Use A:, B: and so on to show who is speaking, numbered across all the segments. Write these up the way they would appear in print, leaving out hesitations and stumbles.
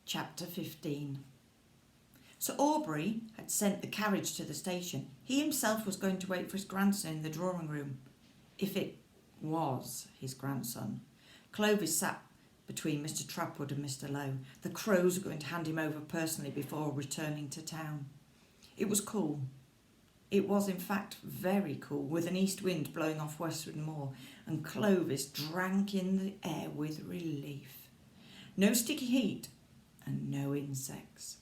A: Chapter 15. Sir Aubrey had sent the carriage to the station. He himself was going to wait for his grandson in the drawing room, if it was his grandson. Clovis sat between Mr. Trapwood and Mr. Lowe. The Crows were going to hand him over personally before returning to town. It was cool. It was in fact very cool, with an east wind blowing off Westward Moor, and Clovis drank in the air with relief. No sticky heat and no insects.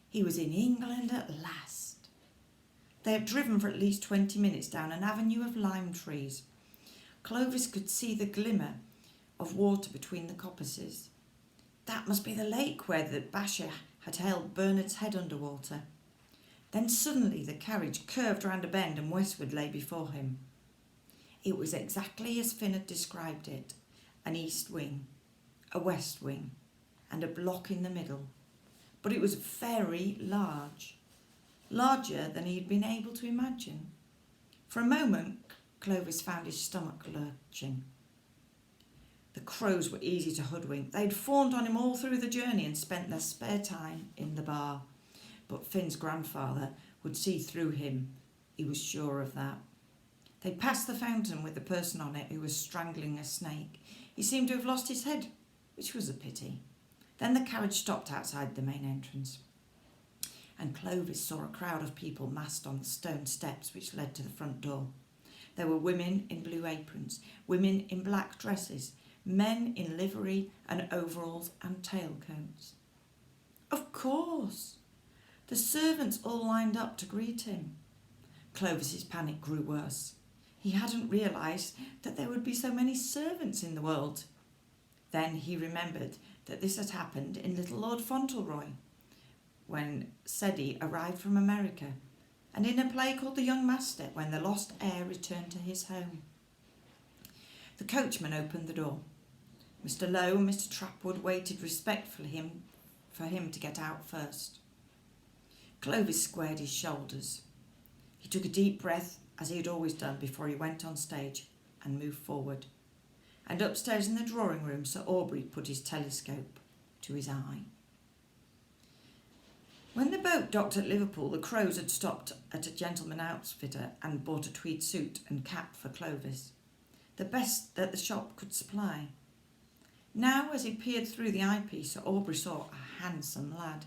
A: He was in England at last. They had driven for at least 20 minutes down an avenue of lime trees. Clovis could see the glimmer of water between the coppices. That must be the lake where the Basher had held Bernard's head under water. Then suddenly the carriage curved round a bend and westward lay before him. It was exactly as Finn had described it, an east wing, a west wing, and a block in the middle. But it was very large, larger than he had been able to imagine. For a moment, Clovis found his stomach lurching. The Crows were easy to hoodwink. They'd fawned on him all through the journey and spent their spare time in the bar. But Finn's grandfather would see through him. He was sure of that. They passed the fountain with the person on it who was strangling a snake. He seemed to have lost his head, which was a pity. Then the carriage stopped outside the main entrance, and Clovis saw a crowd of people massed on the stone steps which led to the front door. There were women in blue aprons, women in black dresses, men in livery and overalls and tailcoats. Of course! The servants all lined up to greet him. Clovis's panic grew worse. He hadn't realised that there would be so many servants in the world. Then he remembered that this had happened in Little Lord Fauntleroy, when Seddy arrived from America, and in a play called The Young Master, when the lost heir returned to his home. The coachman opened the door. Mr. Lowe and Mr. Trapwood waited respectfully for him to get out first. Clovis squared his shoulders. He took a deep breath, as he had always done before he went on stage, and moved forward. And upstairs in the drawing room, Sir Aubrey put his telescope to his eye. When the boat docked at Liverpool, the Crows had stopped at a gentleman outfitter and bought a tweed suit and cap for Clovis, the best that the shop could supply. Now, as he peered through the eyepiece, Sir Aubrey saw a handsome lad,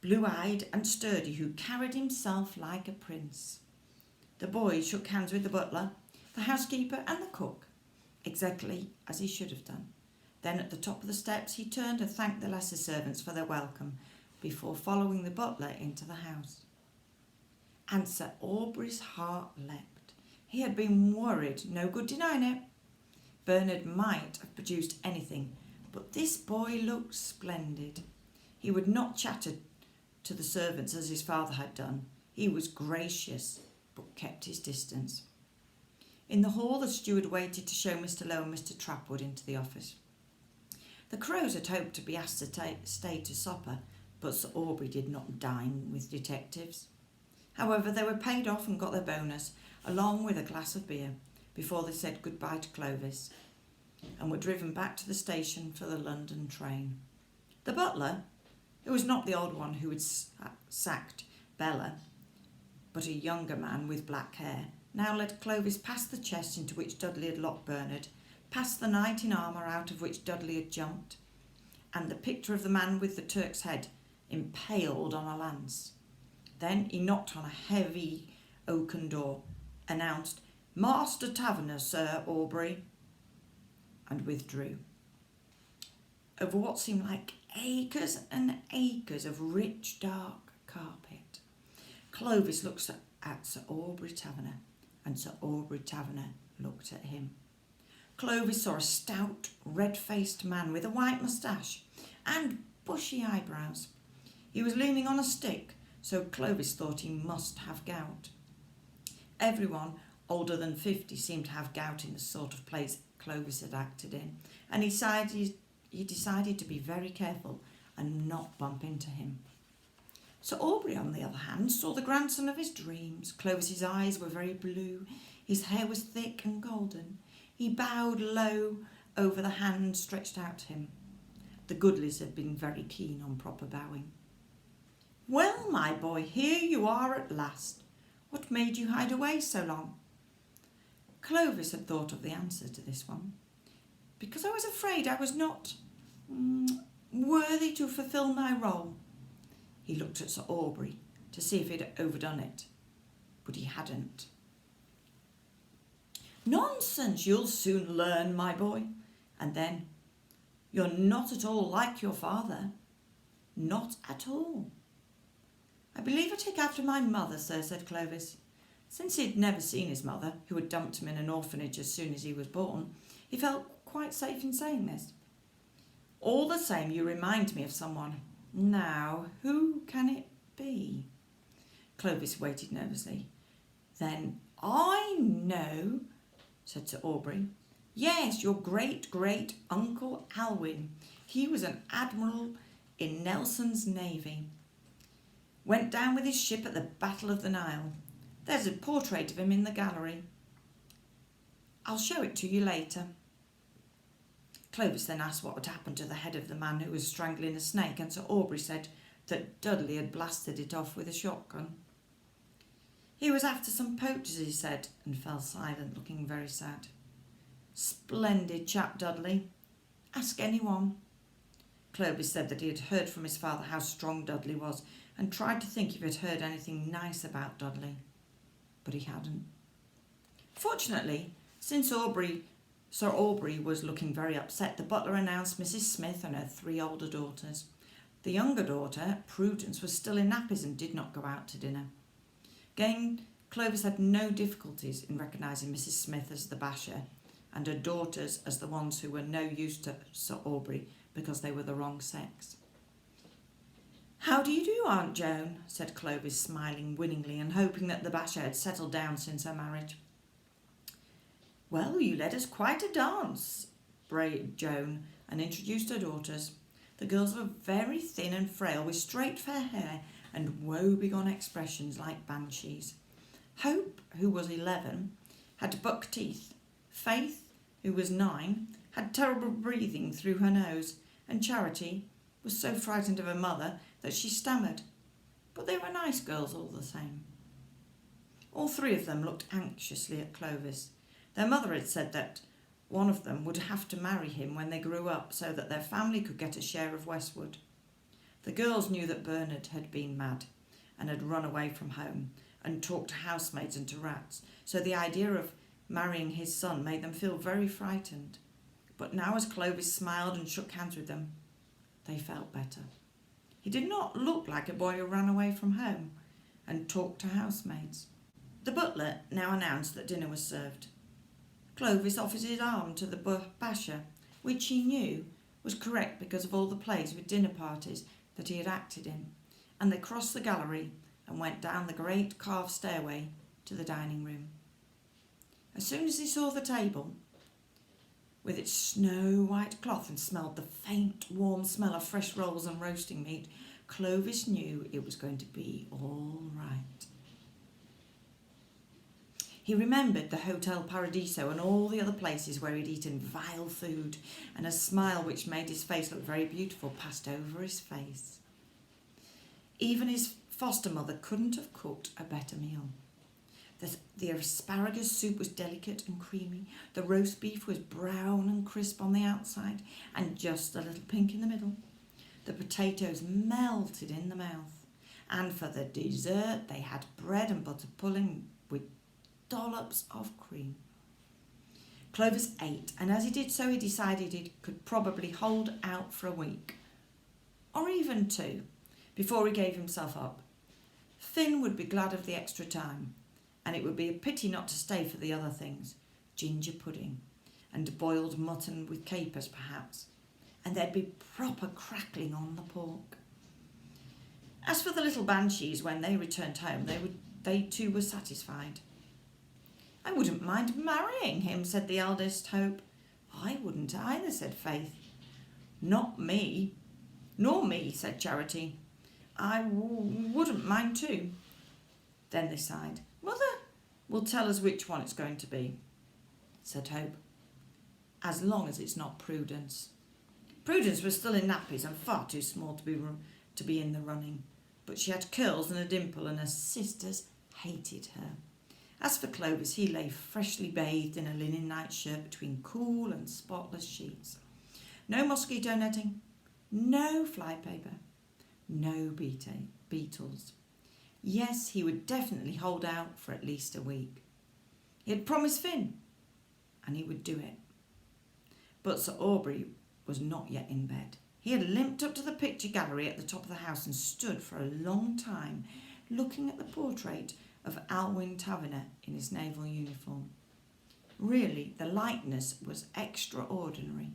A: blue-eyed and sturdy, who carried himself like a prince. The boy shook hands with the butler, the housekeeper and the cook, exactly as he should have done. Then at the top of the steps he turned and thanked the lesser servants for their welcome before following the butler into the house. And Sir Aubrey's heart leapt. He had been worried, no good denying it. Bernard might have produced anything, but this boy looked splendid. He would not chatter to the servants as his father had done. He was gracious, but kept his distance. In the hall, the steward waited to show Mr. Lowe and Mr. Trapwood into the office. The Crows had hoped to be asked to stay to supper, but Sir Aubrey did not dine with detectives. However, they were paid off and got their bonus, along with a glass of beer, before they said goodbye to Clovis, and were driven back to the station for the London train. The butler, who was not the old one who had sacked Bella, but a younger man with black hair, now led Clovis past the chest into which Dudley had locked Bernard, past the knight in armour out of which Dudley had jumped, and the picture of the man with the Turk's head impaled on a lance. Then he knocked on a heavy oaken door, announced, "Master Taverner, Sir Aubrey," and withdrew. Over what seemed like acres and acres of rich dark carpet, Clovis looked at Sir Aubrey Taverner, and Sir Aubrey Taverner looked at him. Clovis saw a stout, red-faced man with a white moustache and bushy eyebrows. He was leaning on a stick, so Clovis thought he must have gout. Everyone older than 50 seemed to have gout in the sort of plays Clovis had acted in, and he decided to be very careful and not bump into him. Sir Aubrey, on the other hand, saw the grandson of his dreams. Clovis's eyes were very blue. His hair was thick and golden. He bowed low over the hand stretched out to him. The Goodleys had been very keen on proper bowing. "Well, my boy, here you are at last. What made you hide away so long?" Clovis had thought of the answer to this one. "Because I was afraid I was not worthy to fulfil my role." He looked at Sir Aubrey to see if he'd overdone it, but he hadn't. "Nonsense, you'll soon learn, my boy. And then, you're not at all like your father. Not at all." "I believe I take after my mother, sir," said Clovis. Since he'd never seen his mother, who had dumped him in an orphanage as soon as he was born, he felt quite safe in saying this. "All the same, you remind me of someone. Now, who can it be?" Clovis waited nervously. "Then, I know," said Sir Aubrey. "Yes, your great-great-uncle Alwyn. He was an admiral in Nelson's navy. Went down with his ship at the Battle of the Nile. There's a portrait of him in the gallery. I'll show it to you later." Clovis then asked what had happened to the head of the man who was strangling a snake, and Sir Aubrey said that Dudley had blasted it off with a shotgun. "He was after some poachers," he said, and fell silent, looking very sad. "Splendid chap, Dudley. Ask anyone." Clovis said that he had heard from his father how strong Dudley was, and tried to think if he had heard anything nice about Dudley, but he hadn't. Fortunately, since Sir Aubrey was looking very upset, the butler announced Mrs. Smith and her 3 older daughters. The younger daughter, Prudence, was still in nappies and did not go out to dinner. Again, Clovis had no difficulties in recognising Mrs. Smith as the basher and her daughters as the ones who were no use to Sir Aubrey because they were the wrong sex. "How do you do, Aunt Joan?" said Clovis, smiling winningly and hoping that the basher had settled down since her marriage. "Well, you led us quite a dance," brayed Joan, and introduced her daughters. The girls were very thin and frail, with straight fair hair and woe-begone expressions like banshees. Hope, who was 11, had buck teeth. Faith, who was 9, had terrible breathing through her nose, and Charity was so frightened of her mother that she stammered. But they were nice girls all the same. All 3 of them looked anxiously at Clovis. Their mother had said that one of them would have to marry him when they grew up so that their family could get a share of Westwood. The girls knew that Bernard had been mad and had run away from home and talked to housemaids and to rats, so the idea of marrying his son made them feel very frightened. But now, as Clovis smiled and shook hands with them, they felt better. He did not look like a boy who ran away from home and talked to housemaids. The butler now announced that dinner was served. Clovis offered his arm to the basher, which he knew was correct because of all the plays with dinner parties that he had acted in, and they crossed the gallery and went down the great carved stairway to the dining room. As soon as he saw the table, with its snow-white cloth, and smelled the faint, warm smell of fresh rolls and roasting meat, Clovis knew it was going to be all right. He remembered the Hotel Paradiso and all the other places where he'd eaten vile food, and a smile which made his face look very beautiful passed over his face. Even his foster mother couldn't have cooked a better meal. The asparagus soup was delicate and creamy, the roast beef was brown and crisp on the outside and just a little pink in the middle. The potatoes melted in the mouth, and for the dessert they had bread and butter pudding with dollops of cream. Clovis ate, and as he did so he decided he could probably hold out for a week, or even 2, before he gave himself up. Finn would be glad of the extra time, and it would be a pity not to stay for the other things, ginger pudding and boiled mutton with capers perhaps, and there'd be proper crackling on the pork. As for the little banshees, when they returned home, they too were satisfied. "I wouldn't mind marrying him," said the eldest Hope. "I wouldn't either," said Faith. "Not me." "Nor me," said Charity. "I wouldn't mind too." Then they sighed. "Mother will tell us which one it's going to be," said Hope, "as long as it's not Prudence." Prudence was still in nappies and far too small to be in the running, but she had curls and a dimple, and her sisters hated her. As for Clovis, he lay freshly bathed in a linen nightshirt between cool and spotless sheets. No mosquito netting, no flypaper, no beetles. Yes, he would definitely hold out for at least a week. He had promised Finn, and he would do it. But Sir Aubrey was not yet in bed. He had limped up to the picture gallery at the top of the house and stood for a long time looking at the portrait of Alwyn Taverner in his naval uniform. Really, the likeness was extraordinary.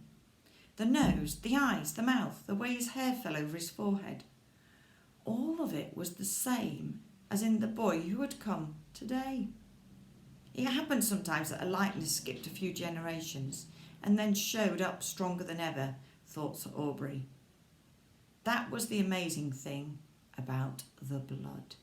A: The nose, the eyes, the mouth, the way his hair fell over his forehead. All of it was the same as in the boy who had come today. It happened sometimes that a likeness skipped a few generations and then showed up stronger than ever, thought Sir Aubrey. That was the amazing thing about the blood.